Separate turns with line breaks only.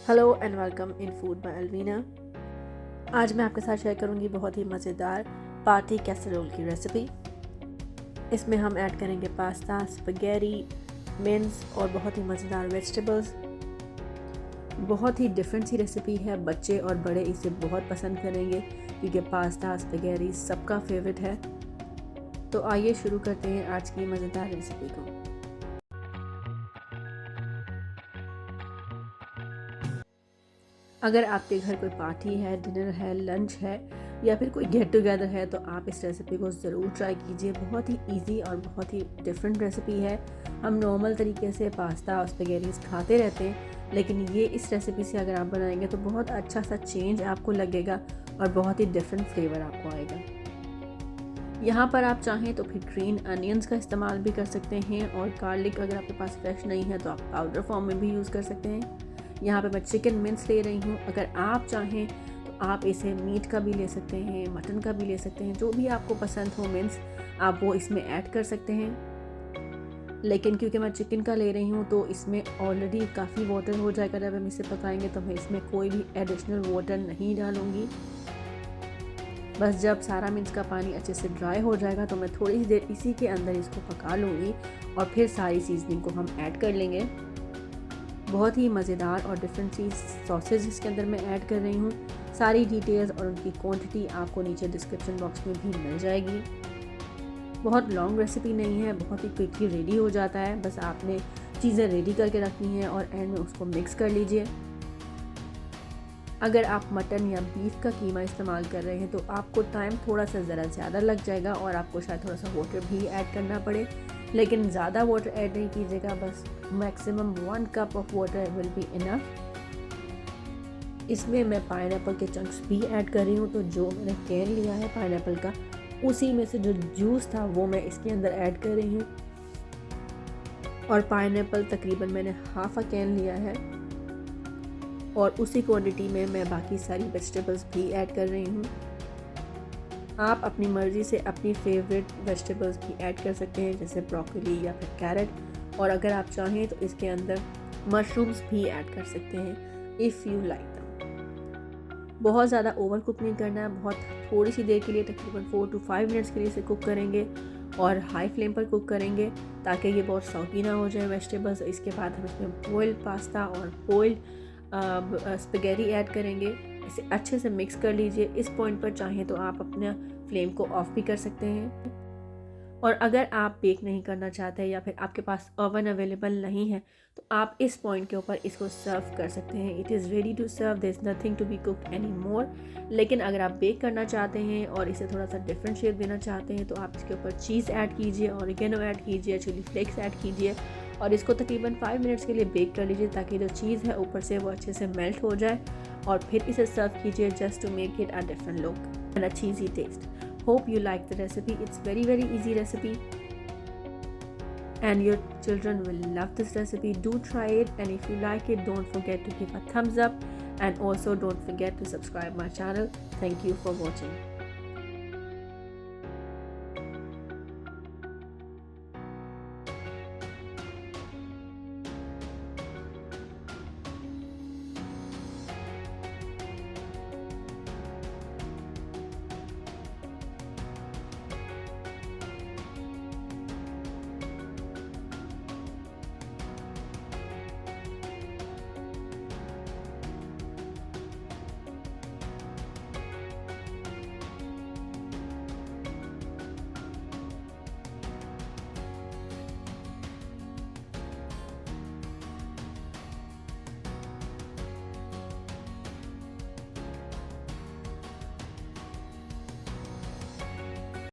Hello and welcome in food by Alvina. आज मैं आपके साथ शेयर करूंगी बहुत ही मज़ेदार पार्टी कैसरोल की रेसिपी। इसमें हम ऐड करेंगे पास्ता, स्पैगेटी, मिन्स और बहुत ही मज़ेदार वेजिटेबल्स। बहुत ही डिफरेंट सी रेसिपी है, बच्चे और बड़े इसे बहुत पसंद करेंगे क्योंकि पास्ता स्पैगेटी सबका फेवरेट है। तो आइए शुरू करते हैं आज की मज़ेदार रेसिपी को। अगर आपके घर कोई पार्टी है, डिनर है, लंच है या फिर कोई गेट टुगेदर है तो आप इस रेसिपी को ज़रूर ट्राई कीजिए। बहुत ही इजी और बहुत ही डिफरेंट रेसिपी है। हम नॉर्मल तरीके से पास्ता और स्पैगेटीज खाते रहते हैं, लेकिन ये इस रेसिपी से अगर आप बनाएंगे तो बहुत अच्छा सा चेंज आपको लगेगा और बहुत ही डिफरेंट फ्लेवर आपको आएगा। यहाँ पर आप चाहें तो फिर ग्रीन अनियंस का इस्तेमाल भी कर सकते हैं और गार्लिक अगर आपके पास फ्रेश नहीं है तो आप पाउडर फॉर्म में भी यूज़ कर सकते हैं। यहाँ पे मैं चिकन मिन्स ले रही हूँ। अगर आप चाहें तो आप इसे मीट का भी ले सकते हैं, मटन का भी ले सकते हैं, जो भी आपको पसंद हो मिन्स आप वो इसमें ऐड कर सकते हैं। लेकिन क्योंकि मैं चिकन का ले रही हूँ तो इसमें ऑलरेडी काफ़ी वाटर हो जाएगा जब हम इसे पकाएंगे, तो मैं इसमें कोई भी एडिशनल वाटर नहीं डालूँगी। बस जब सारा मिन्स का पानी अच्छे से ड्राई हो जाएगा तो मैं थोड़ी सी देर इसी के अंदर इसको पका लूँगी और फिर सारी सीजनिंग को हम ऐड कर लेंगे। बहुत ही मज़ेदार और डिफरेंट सी सॉसेज इसके अंदर मैं ऐड कर रही हूँ। सारी डिटेल्स और उनकी क्वांटिटी आपको नीचे डिस्क्रिप्शन बॉक्स में भी मिल जाएगी। बहुत लॉन्ग रेसिपी नहीं है, बहुत ही क्विकली रेडी हो जाता है। बस आपने चीज़ें रेडी करके रखनी है और एंड में उसको मिक्स कर लीजिए। अगर आप मटन या बीफ का कीमा इस्तेमाल कर रहे हैं तो आपको टाइम थोड़ा सा ज़रा ज़्यादा लग जाएगा और आपको शायद थोड़ा सा वाटर भी ऐड करना पड़े, लेकिन ज़्यादा वाटर ऐड नहीं कीजिएगा। बस maximum 1 cup of water will be enough. इसमें मैं पाइनएप्पल के चंक्स भी ऐड कर रही हूँ। तो जो मैंने कैन लिया है पाइनएप्पल का, उसी में से जो जूस था वो मैं इसके अंदर ऐड कर रही हूँ। और पाइनएप्पल तकरीबन मैंने हाफ अ कैन लिया है और उसी क्वांटिटी में मैं बाकी सारी वेजिटेबल्स भी ऐड कर रही हूँ। आप अपनी मर्ज़ी से अपनी फेवरेट वेजिटेबल्स भी ऐड कर सकते हैं, जैसे ब्रोकली या फिर कैरेट। और अगर आप चाहें तो इसके अंदर मशरूम्स भी ऐड कर सकते हैं इफ़ यू लाइक दम। बहुत ज़्यादा ओवर कुक नहीं करना है, बहुत थोड़ी सी देर के लिए तकरीबन 4 to 5 मिनट्स के लिए इसे कुक करेंगे और हाई फ्लेम पर कुक करेंगे ताकि ये बहुत सॉगी ना हो जाए वेजिटेबल्स। इसके बाद हम इसमें बॉइल्ड पास्ता और बॉइल्ड स्पैगेटी ऐड करेंगे। इसे अच्छे से मिक्स कर लीजिए। इस पॉइंट पर चाहें तो आप अपने फ्लेम को ऑफ भी कर सकते हैं। और अगर आप बेक नहीं करना चाहते या फिर आपके पास ओवन अवेलेबल नहीं है तो आप इस पॉइंट के ऊपर इसको सर्व कर सकते हैं। It is ready to serve, there is nothing to be cooked any more. लेकिन अगर आप बेक करना चाहते हैं और इसे थोड़ा सा डिफरेंट शेप देना चाहते हैं तो आप इसके ऊपर चीज़ ऐड कीजिए, ऑरिगेनो ऐड कीजिए, चिली फ्लेक्स ऐड कीजिए और इसको तकरीबन 5 मिनट्स के लिए बेक कर लीजिए ताकि जो चीज़ है ऊपर से वो अच्छे से मेल्ट हो जाए और फिर इसे सर्व कीजिए just to make it a different look and a cheesy taste. Hope you like the recipe. It's very easy recipe and your children will love this recipe. Do try it, and if you like it, don't forget to give a thumbs up and also don't forget to subscribe my channel. Thank you for watching.